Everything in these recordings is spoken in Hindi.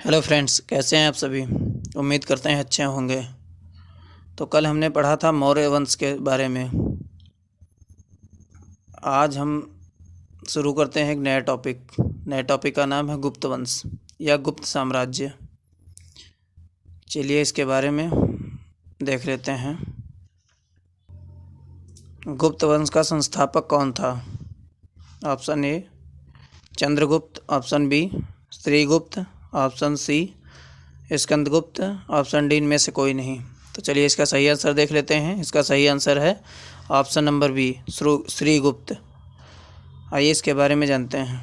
हेलो फ्रेंड्स, कैसे हैं आप सभी। उम्मीद करते हैं अच्छे होंगे। तो कल हमने पढ़ा था मौर्य वंश के बारे में। आज हम शुरू करते हैं एक नया टॉपिक। नए टॉपिक का नाम है गुप्त वंश या गुप्त साम्राज्य। चलिए इसके बारे में देख लेते हैं। गुप्त वंश का संस्थापक कौन था? Option A Chandragupta, option B Shrigupta, option C Skandagupta, option D इनमें से कोई नहीं। तो चलिए इसका सही आंसर देख लेते हैं। इसका सही आंसर है ऑप्शन नंबर बी श्रीगुप्त। आइए इसके बारे में जानते हैं।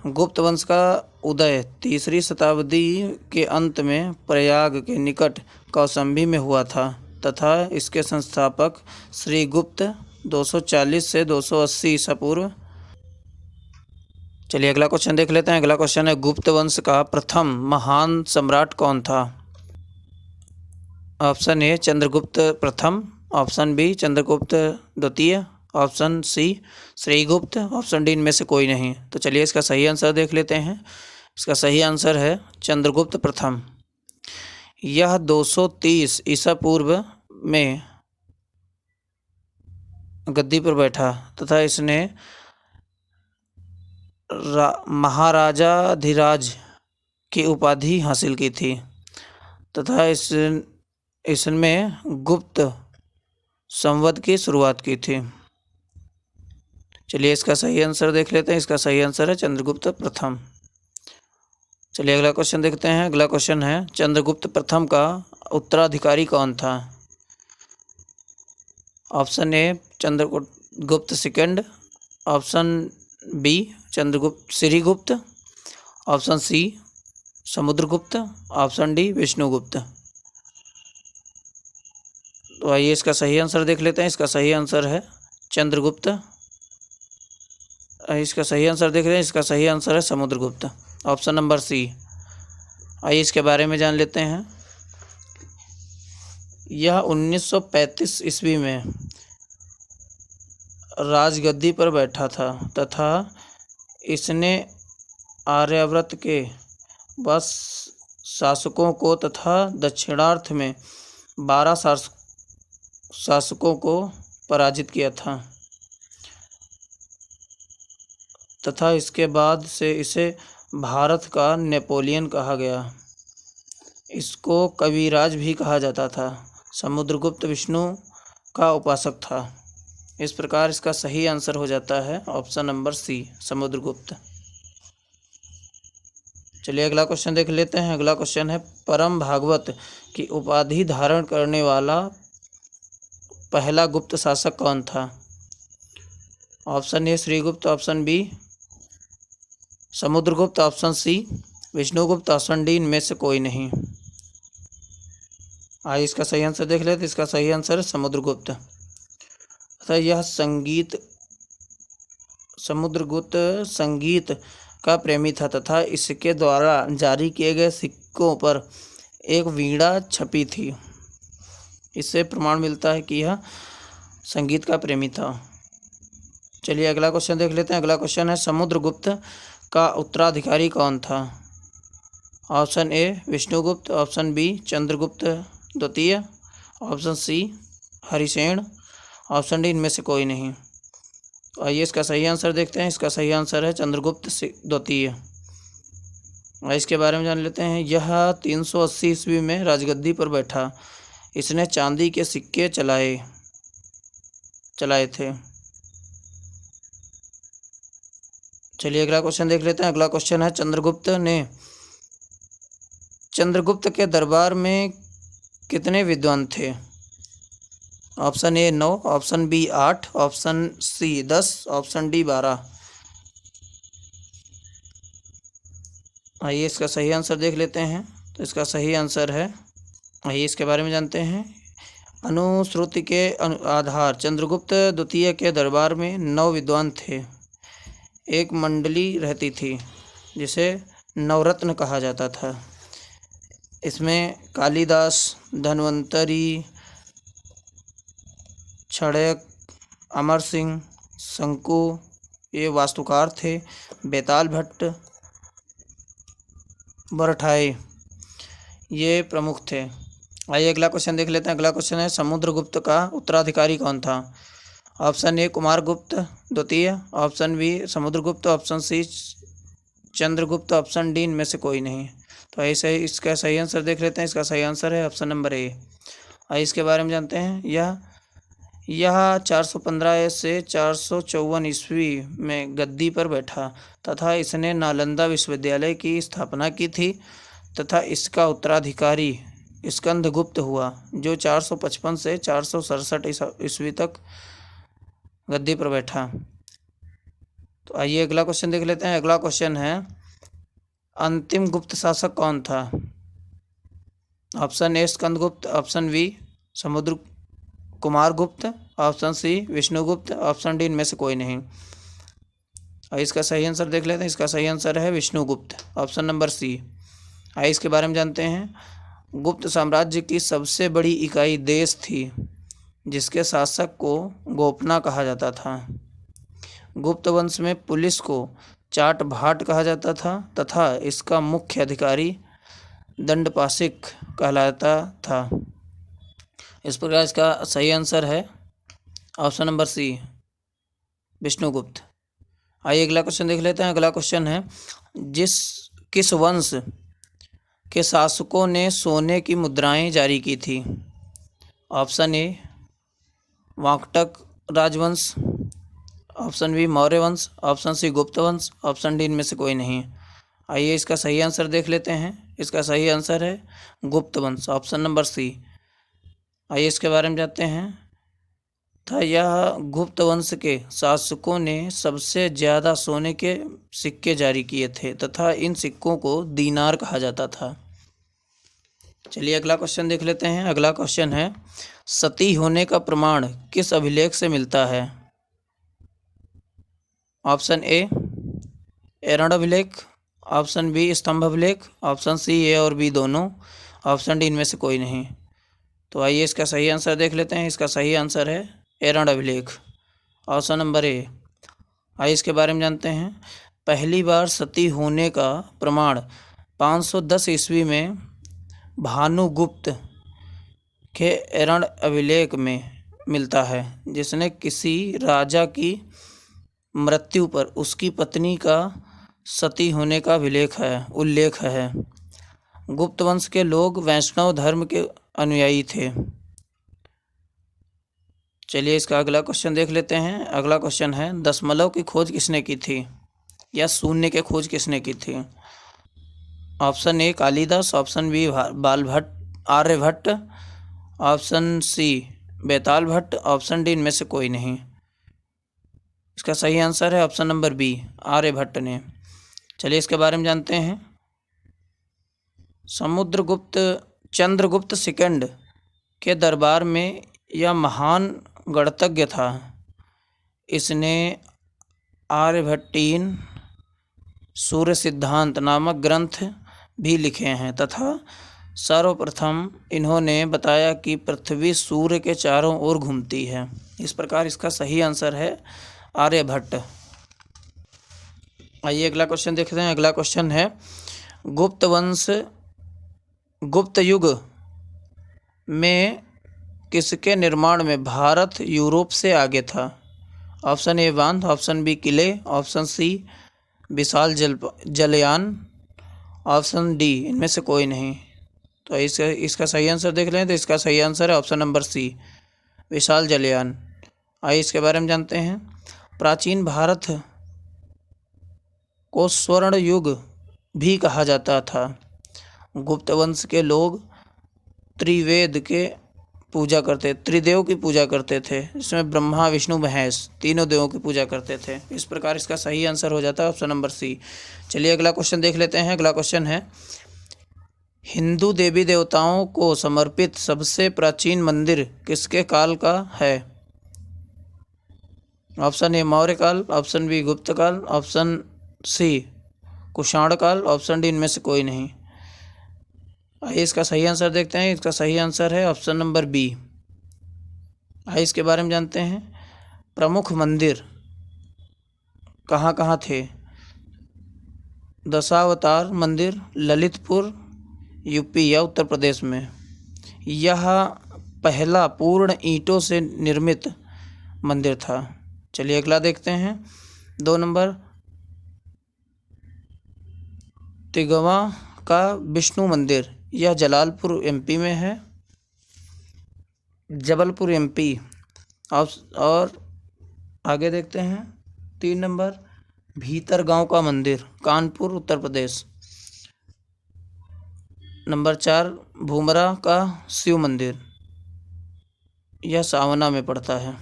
गुप्त वंश का उदय 3री शताब्दी के अंत में प्रयाग के निकट कौशाम्बी में हुआ था तथा इसके संस्थापक श्रीगुप्त 240 से 280 ईसा पूर्व। चलिए अगला क्वेश्चन देख लेते हैं। अगला क्वेश्चन है, गुप्त वंश का प्रथम महान सम्राट कौन था? ऑप्शन ए चंद्रगुप्त प्रथम, ऑप्शन बी चंद्रगुप्त द्वितीय, option C Shrigupta, option D इनमें से कोई नहीं। तो चलिए इसका सही आंसर देख लेते हैं। इसका सही आंसर है चंद्रगुप्त प्रथम। यह 230 ईसा पूर्व में गद्दी पर बैठा तथा इसने महाराजाधिराज की उपाधि हासिल की थी तथा इसमें गुप्त संवत की शुरुआत की थी। चलिए इसका सही आंसर देख लेते हैं। इसका सही आंसर है चंद्रगुप्त प्रथम। चलिए अगला क्वेश्चन देखते हैं। अगला क्वेश्चन है, चंद्रगुप्त प्रथम का उत्तराधिकारी कौन था? Option A Chandragupta second, option B Chandragupta Shrigupta, option C Samudragupta, option D Vishnugupta. तो आइए इसका सही आंसर देख लेते हैं। इसका सही आंसर है चंद्रगुप्त। इसका सही आंसर देख रहे हैं। इसका सही आंसर है समुद्रगुप्त, ऑप्शन नंबर सी। आइए इसके बारे में जान लेते हैं। यह 1935 ईस्वी में राजगद्दी पर बैठा था तथा इसने आर्यावर्त के बस शासकों को तथा दक्षिणार्थ में 12 शासकों को पराजित किया था तथा इसके बाद से इसे भारत का नेपोलियन कहा गया। इसको कविराज भी कहा जाता था। समुद्रगुप्त विष्णु का उपासक था। इस प्रकार इसका सही आंसर हो जाता है ऑप्शन नंबर सी समुद्रगुप्त। चलिए अगला क्वेश्चन देख लेते हैं। अगला क्वेश्चन है, परम भागवत की उपाधि धारण करने वाला पहला गुप्त शासक कौन था? Option A Shrigupta, option B Samudragupta, option C Vishnugupta, option D इनमें से कोई नहीं। आइए इसका सही आंसर देख लेते हैं। इसका सही आंसर है समुद्रगुप्त। अतः यह समुद्रगुप्त संगीत का प्रेमी था तथा इसके द्वारा जारी किए गए सिक्कों पर एक वीणा छपी थी। इससे प्रमाण मिलता है कि यह संगीत का प्रेमी था। चलिए अगला क्वेश्चन देख लेते हैं। अगला क्वेश्चन है, समुद्रगुप्त का उत्तराधिकारी कौन था? Option A Vishnugupta, option B Chandragupta द्वितीय, option C Harisena, option D इनमें से कोई नहीं। तो आइए इसका सही आंसर देखते हैं। इसका सही आंसर है चंद्रगुप्त द्वितीय। इसके बारे में जान लेते हैं। यह 380 ईस्वी में राजगद्दी पर बैठा। इसने चांदी के सिक्के चलाए थे। चलिए अगला क्वेश्चन देख लेते हैं। अगला क्वेश्चन है, चंद्रगुप्त के दरबार में कितने विद्वान थे? Option A 9, option B 8, option C 10, option D 12। आइए इसका सही आंसर देख लेते हैं। तो इसका सही आंसर है, आइए इसके बारे में जानते हैं। अनुश्रुति के आधार चंद्रगुप्त द्वितीय के दरबार में 9 विद्वान थे। एक मंडली रहती थी जिसे नवरत्न कहा जाता था। इसमें कालिदास, धन्वंतरी, क्षणयक, अमर सिंह, शंकु ये वास्तुकार थे। बेताल भट्ट, बरठाए ये प्रमुख थे। आइए अगला क्वेश्चन देख लेते हैं। अगला क्वेश्चन है समुद्रगुप्त का उत्तराधिकारी कौन था? ऑप्शन ए कुमारगुप्त द्वितीय, option B Samudragupta, option C Chandragupta, option D इनमें से कोई नहीं। तो ऐसे इसका सही आंसर देख लेते हैं। इसका सही आंसर है ऑप्शन नंबर ए। आइए इसके बारे में जानते हैं। यह 415 से 454 ईस्वी में गद्दी पर बैठा तथा इसने नालंदा विश्वविद्यालय की स्थापना की थी तथा इसका उत्तराधिकारी स्कंदगुप्त हुआ जो 455 से 467 ईस्वी तक गद्दी पर बैठा। तो आइए अगला क्वेश्चन देख लेते हैं। अगला क्वेश्चन है अंतिम गुप्त शासक कौन था? Option A Skandagupta, option B समुद्र Kumaragupta, option C Vishnugupta, option D इनमें से कोई नहीं। और इसका सही आंसर देख लेते हैं। इसका सही आंसर है विष्णुगुप्त, ऑप्शन नंबर सी। आइए इसके बारे में जानते हैं। गुप्त साम्राज्य की सबसे बड़ी इकाई देश थी जिसके शासक को गोपना कहा जाता था। गुप्त वंश में पुलिस को चाट भाट कहा जाता था तथा इसका मुख्य अधिकारी दंडपाशिक कहलाता था। इस प्रकार इसका सही आंसर है ऑप्शन नंबर सी विष्णुगुप्त। आइए अगला क्वेश्चन देख लेते हैं। अगला क्वेश्चन है किस वंश के शासकों ने सोने की मुद्राएं जारी की थी? ऑप्शन ए वाकटक राजवंश, ऑप्शन बी मौर्य वंश, ऑप्शन सी गुप्त वंश, ऑप्शन डी इनमें से कोई नहीं। आइए इसका सही आंसर देख लेते हैं। इसका सही आंसर है गुप्त वंश, ऑप्शन नंबर सी। आइए इसके बारे में जानते हैं। था यह गुप्त वंश के शासकों ने सबसे ज़्यादा सोने के सिक्के जारी किए थे तथा इन सिक्कों को दीनार कहा जाता था। चलिए अगला क्वेश्चन देख लेते हैं। अगला क्वेश्चन है सती होने का प्रमाण किस अभिलेख से मिलता है? ऑप्शन ए एरण अभिलेख, ऑप्शन बी स्तंभ अभिलेख, ऑप्शन सी ए और बी दोनों, ऑप्शन डी इनमें से कोई नहीं। तो आइए इसका सही आंसर देख लेते हैं। इसका सही आंसर है एरण अभिलेख, ऑप्शन नंबर ए। आइए इसके बारे में जानते हैं। पहली बार सती होने का प्रमाण 510 ईस्वी में भानुगुप्त के एरण अभिलेख में मिलता है जिसने किसी राजा की मृत्यु पर उसकी पत्नी का सती होने का उल्लेख है। गुप्त वंश के लोग वैष्णव धर्म के अनुयायी थे। चलिए इसका अगला क्वेश्चन देख लेते हैं। अगला क्वेश्चन है दशमलव की खोज किसने की थी या शून्य की खोज किसने की थी? Option A Kalidas, option B Aryabhata, option C Betal Bhatt, option D इनमें से कोई नहीं। इसका सही आंसर है ऑप्शन नंबर बी आर्यभट्ट ने। चलिए इसके बारे में जानते हैं। चंद्रगुप्त सेकंड के दरबार में यह महान गणितज्ञ था। इसने आर्यभट्टीय सूर्य सिद्धांत नामक ग्रंथ भी लिखे हैं तथा सर्वप्रथम इन्होंने बताया कि पृथ्वी सूर्य के चारों ओर घूमती है। इस प्रकार इसका सही आंसर है आर्यभट्ट। आइए अगला क्वेश्चन देखते हैं। अगला क्वेश्चन है गुप्त युग में किसके निर्माण में भारत यूरोप से आगे था? ऑप्शन ए बांध, ऑप्शन बी किले, ऑप्शन सी विशाल जलयान, ऑप्शन डी इनमें से कोई नहीं। तो इसका सही आंसर देख लें। तो इसका सही आंसर है ऑप्शन नंबर सी विशाल जलयान। आइए इसके बारे में जानते हैं। प्राचीन भारत को स्वर्ण युग भी कहा जाता था। गुप्त वंश के लोग त्रिदेव की पूजा करते थे, जिसमें ब्रह्मा विष्णु महेश तीनों देवों की पूजा करते थे। इस प्रकार इसका सही आंसर हो जाता है ऑप्शन नंबर सी। चलिए अगला क्वेश्चन देख लेते हैं। अगला क्वेश्चन है हिंदू देवी देवताओं को समर्पित सबसे प्राचीन मंदिर किसके काल का है? ऑप्शन ए मौर्य काल, ऑप्शन बी गुप्त काल, ऑप्शन सी कुषाण काल, ऑप्शन डी इनमें से कोई नहीं। आइए इसका सही आंसर देखते हैं। इसका सही आंसर है ऑप्शन नंबर बी। आइए इसके बारे में जानते हैं। प्रमुख मंदिर कहाँ कहाँ थे? दशावतार मंदिर ललितपुर यूपी या उत्तर प्रदेश में। यह पहला पूर्ण ईंटों से निर्मित मंदिर था। चलिए अगला देखते हैं। 2 नंबर, तिगवा का विष्णु मंदिर, यह जलालपुर एमपी में है। जबलपुर एमपी। और आगे देखते हैं 3 नंबर, भीतरगांव का मंदिर, कानपुर उत्तर प्रदेश। नंबर 4, भूमरा का शिव मंदिर, यह सावना में पड़ता है।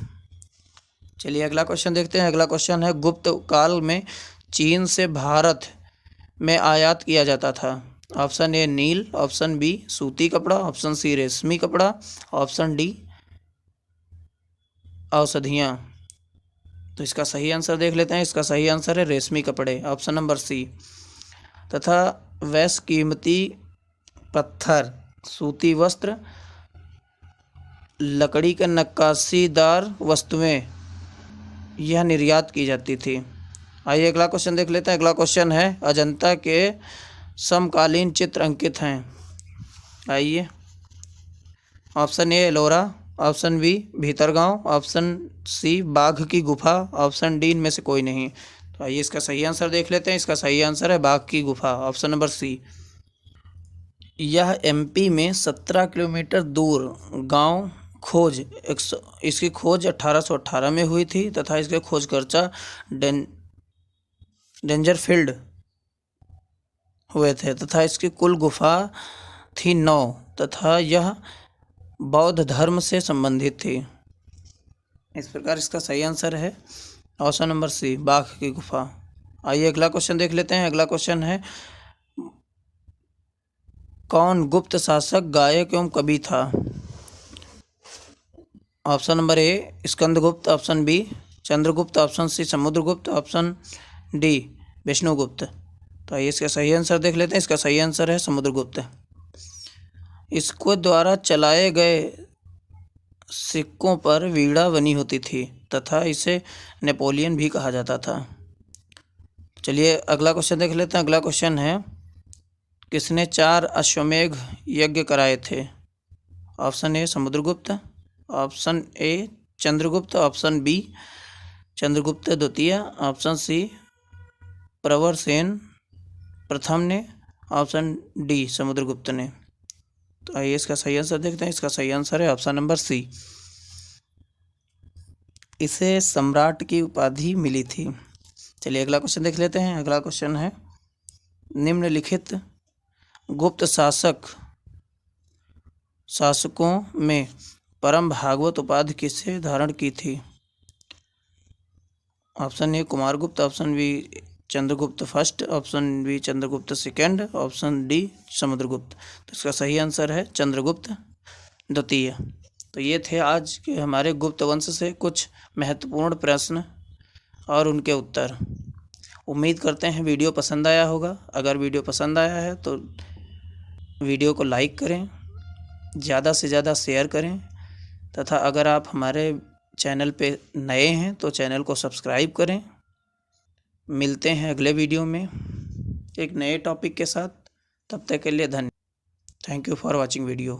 चलिए अगला क्वेश्चन देखते हैं। अगला क्वेश्चन है, गुप्त काल में चीन से भारत में आयात किया जाता था। ऑप्शन ए नील, ऑप्शन बी सूती कपड़ा, ऑप्शन सी रेशमी कपड़ा, ऑप्शन डी औषधियाँ। तो इसका सही आंसर देख लेते हैं। इसका सही आंसर है रेशमी कपड़े, ऑप्शन नंबर सी। तथा वैश्य कीमती पत्थर, सूती वस्त्र, लकड़ी के नक्काशीदार वस्तुएं यह निर्यात की जाती थी। आइए अगला क्वेश्चन देख लेते हैं। अगला क्वेश्चन है, अजंता के समकालीन चित्र अंकित हैं। आइए, option A Ellora, option B Bhitargaon, option C Bagh की गुफा, ऑप्शन डी इनमें से कोई नहीं। तो आइए इसका सही आंसर देख लेते हैं। इसका सही आंसर है बाघ की गुफा, ऑप्शन नंबर सी। यह एमपी में 17 किलोमीटर दूर गांव खोज इसकी खोज 1818 में हुई थी तथा इसके खोजकर्ता डेंजरफील्ड हुए थे तथा इसकी कुल गुफा थी 9 तथा यह बौद्ध धर्म से संबंधित थी। इस प्रकार इसका सही आंसर है ऑप्शन नंबर सी, बाघ की गुफा। आइए अगला क्वेश्चन देख लेते हैं। अगला क्वेश्चन है, कौन गुप्त शासक, गायक एवं कवि था? Option number A Skandagupta, option B Chandragupta, option C Samudragupta, option D Vishnugupta. तो आइए इसका सही आंसर देख लेते हैं। इसका सही आंसर है समुद्रगुप्त। इसको द्वारा चलाए गए सिक्कों पर वीणा बनी होती थी तथा इसे नेपोलियन भी कहा जाता था। चलिए अगला क्वेश्चन देख लेते हैं। अगला क्वेश्चन है, किसने 4 अश्वमेध यज्ञ कराए थे? Option A Samudragupta, option A Chandragupta, option B Chandragupta द्वितीय, ऑप्शन सी प्रवरसेन प्रथम ने, ऑप्शन डी समुद्रगुप्त ने। तो आइए इसका सही आंसर देखते हैं। इसका सही आंसर है ऑप्शन नंबर सी। इसे सम्राट की उपाधि मिली थी। चलिए अगला क्वेश्चन देख लेते हैं। अगला क्वेश्चन है, निम्नलिखित गुप्त शासकों में परम भागवत उपाधि किसे धारण की थी? Option A Kumaragupta, option B Chandragupta first, option B Chandragupta second, option D Samudragupta. तो इसका सही आंसर है चंद्रगुप्त द्वितीय। तो ये थे आज के हमारे गुप्त वंश से कुछ महत्वपूर्ण प्रश्न और उनके उत्तर। उम्मीद करते हैं वीडियो पसंद आया होगा। अगर वीडियो पसंद आया है तो वीडियो को लाइक करें, ज़्यादा से ज़्यादा शेयर करें तथा अगर आप हमारे चैनल पे नए हैं तो चैनल को सब्सक्राइब करें। मिलते हैं अगले वीडियो में एक नए टॉपिक के साथ। तब तक के लिए धन्यवाद। Thank you for watching video.